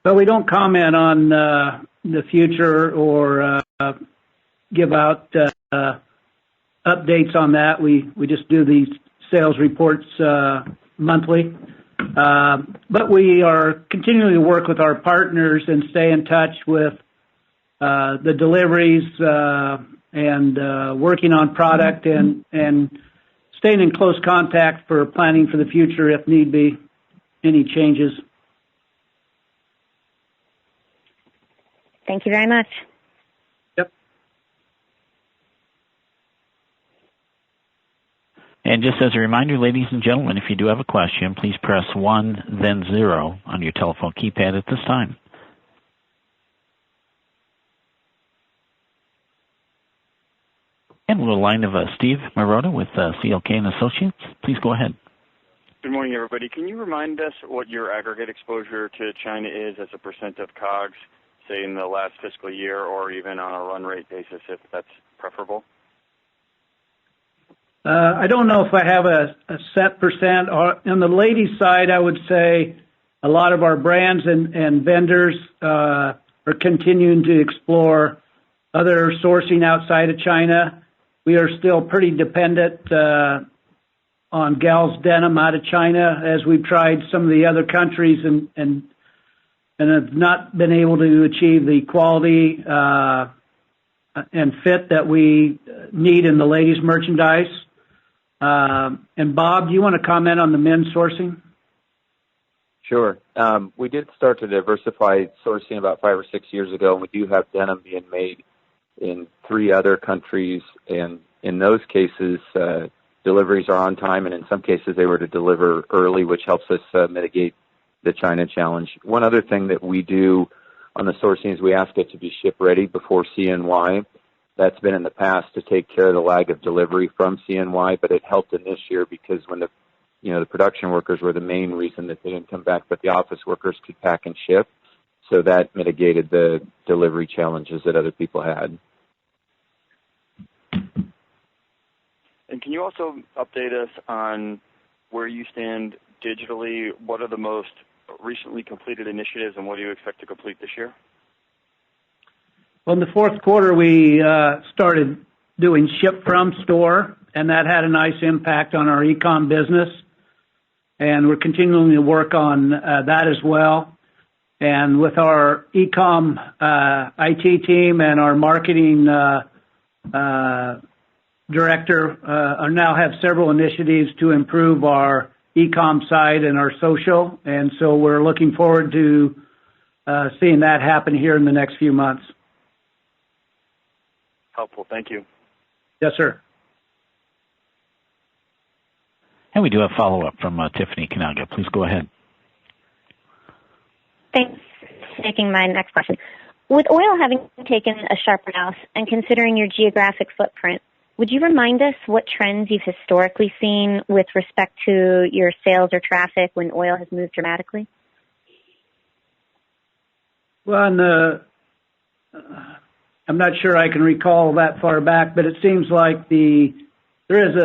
But we don't comment on the future or give out updates on that. We just do these sales reports monthly. But we are continuing to work with our partners and stay in touch with the deliveries and working on product and staying in close contact for planning for the future if need be, any changes. Thank you very much. Yep. And just as a reminder, ladies and gentlemen, if you do have a question, please press 1, then 0 on your telephone keypad at this time. And we'll line of Steve Marotta with CLK and Associates. Please go ahead. Good morning, everybody. Can you remind us what your aggregate exposure to China is as a percent of COGS, say in the last fiscal year, or even on a run rate basis, if that's preferable? I don't know if I have a set percent. On the ladies' side, I would say a lot of our brands and vendors are continuing to explore other sourcing outside of China. We are still pretty dependent on gals denim out of China, as we've tried some of the other countries and have not been able to achieve the quality and fit that we need in the ladies' merchandise. And Bob, do you want to comment on the men's sourcing? Sure. We did start to diversify sourcing about 5 or 6 years ago, and we do have denim being made in 3 other countries, and in those cases, deliveries are on time, and in some cases they were to deliver early, which helps us mitigate the China challenge. One other thing that we do on the sourcing is we ask it to be ship ready before CNY. That's been in the past to take care of the lag of delivery from CNY, but it helped in this year because when the production workers were the main reason that they didn't come back, but the office workers could pack and ship. So that mitigated the delivery challenges that other people had. And can you also update us on where you stand digitally? What are the most recently completed initiatives, and what do you expect to complete this year? Well, in the fourth quarter, we started doing ship from store, and that had a nice impact on our e-com business. And we're continuing to work on that as well. And with our e-com IT team and our marketing director, I now have several initiatives to improve our e-com site and our social. And so we're looking forward to seeing that happen here in the next few months. Helpful. Thank you. Yes, sir. And we do have follow-up from Tiffany Kanaga. Please go ahead. Thanks for taking my next question. With oil having taken a sharp loss and considering your geographic footprint, would you remind us what trends you've historically seen with respect to your sales or traffic when oil has moved dramatically? Well, I'm not sure I can recall that far back, but it seems like there is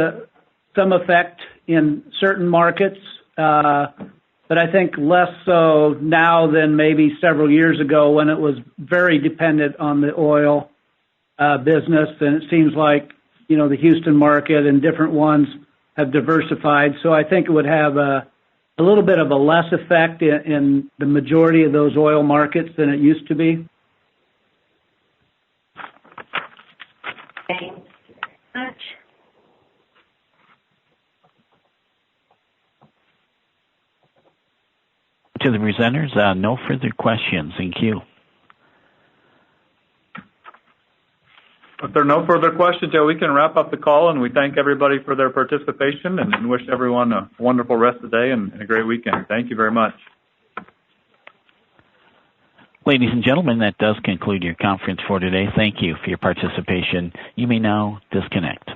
some effect in certain markets, but I think less so now than maybe several years ago when it was very dependent on the oil business. And it seems like, the Houston market and different ones have diversified. So I think it would have a little bit of a less effect in the majority of those oil markets than it used to be. Thanks very much. To the presenters, no further questions in queue. If there are no further questions, we can wrap up the call, and we thank everybody for their participation and wish everyone a wonderful rest of the day and a great weekend. Thank you very much. Ladies and gentlemen, that does conclude your conference for today. Thank you for your participation. You may now disconnect.